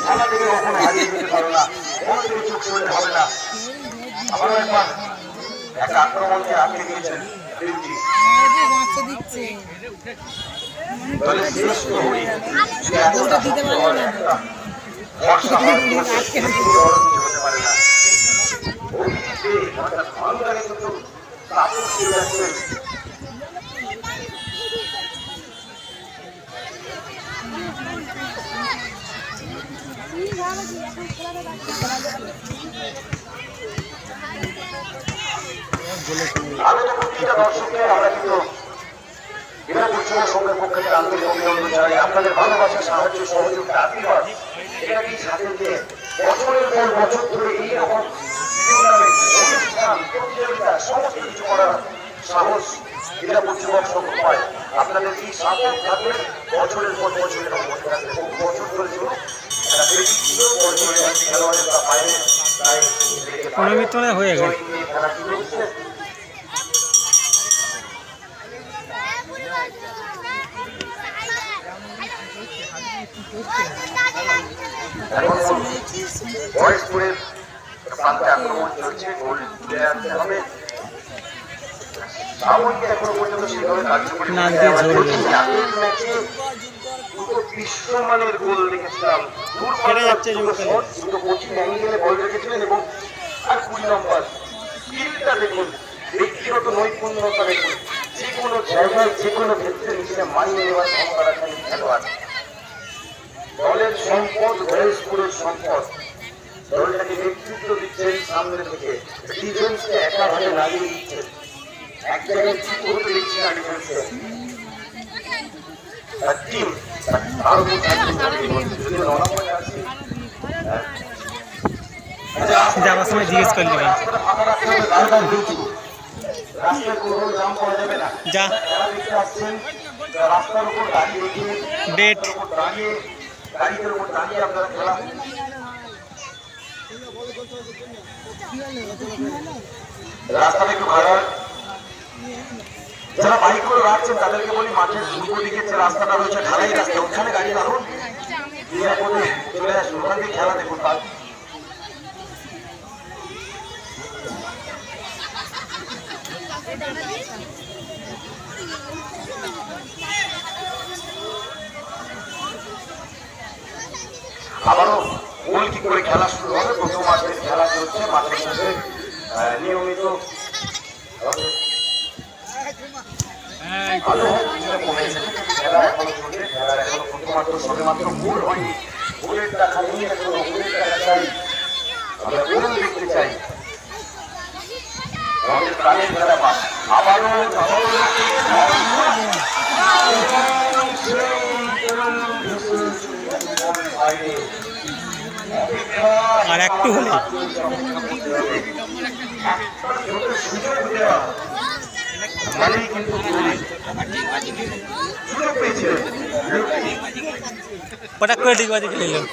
খেলা থেকে কখনো হারিয়ে যেতে পারো না, কোনো থেকে চোখ সরলে হবে না। আবারও একবার একটা আক্রমণকে আটকে দিয়েছেন দলের শেষ প্রহরী ভরসা হতে পারে না। ভালো লাগে কিন্তু প্রতিটা দর্শককে আমরা কিন্তু সঙ্গে পক্ষ থেকে আন্তরিক অভিনন্দন জানাই। আপনাদের ভালোবাসা, সাহায্য, সহযোগ, আশীর্বাদ এটাকেই সাথে দিয়ে বছরের পর বছর ধরে এইরকম অনুষ্ঠান, প্রতিযোগিতা, সমস্ত কিছু করার সাহস ক্রীড়াপুর যুবক সংঘ পায়। আপনাদের এই সাপোর্ট থাকলে বছরের পর বছর এরকম বসে থাকবে, বহু বছর ধরে চলুন। খেলোয়াড়েরা বাইরে হয়ে গেছে খেলা শুরু হচ্ছে। বয়সপুরের প্রান্তে আক্রমণ চলছে, গোল তুলে আনতে হবে। সাময়িক এখনো পর্যন্ত সেভাবে কার্যকরী বিশ্বমানের গোল দেখেছিলাম। দুটো কোচিং অ্যাঙ্গেলে বল রেখেছিলেন এবং আর 20 নম্বর স্কিলটা দেখুন, ব্যক্তিগত নৈপুণ্যতা দেখুন, যে কোনো জায়গায় যে কোনো ক্ষেত্রে নিজেকে মানিয়ে নেওয়ার ক্ষমতা রাখেন খেলোয়াড়। দলের সম্পদ, বয়সপুরের সম্পদ, দলটাকে নেতৃত্ব দিচ্ছেন সামনে থেকে, ডিফেন্সকে একা ভাবে লাগিয়ে দিচ্ছেন, এক জায়গায় ঠিক করতে দিচ্ছে না ডিফেন্সকে। টিম আরো যাওয়ার সময় জিজ্ঞেস করলি যা রাস্তার উপর দাঁড়িয়ে ডেট গাড়িদের উপর দাঁড়িয়ে আপনারা খেলা রাস্তাটা একটু ভাড়া। যারা বাইক করে রাখছেন তাদেরকে বলি মাঠের পূর্ব দিকে যে রাস্তাটা রয়েছে ঢালাই রাস্তা, ওখানে গাড়ি রাখুন, নিরাপদে চলে আসুন, ওখান থেকে খেলা দেখুন। আবারও গোল কি করে খেলা শুরু হবে। প্রথম মাঠের খেলা চলছে, মাঠের সাথে নিয়মিত খেলা এখনো চলছে। খেলার এখনো প্রথমাত্র সবেমাত্র গোল হয়নি। গোলের টাকা নিয়ে এখনো গোলের টাকা চাই, আমরা গোল দেখতে চাই। আমাদের প্রাণের খেলা আবারও আর একটু হলে পটাক করে ঠিক বাজে খেলে নিল।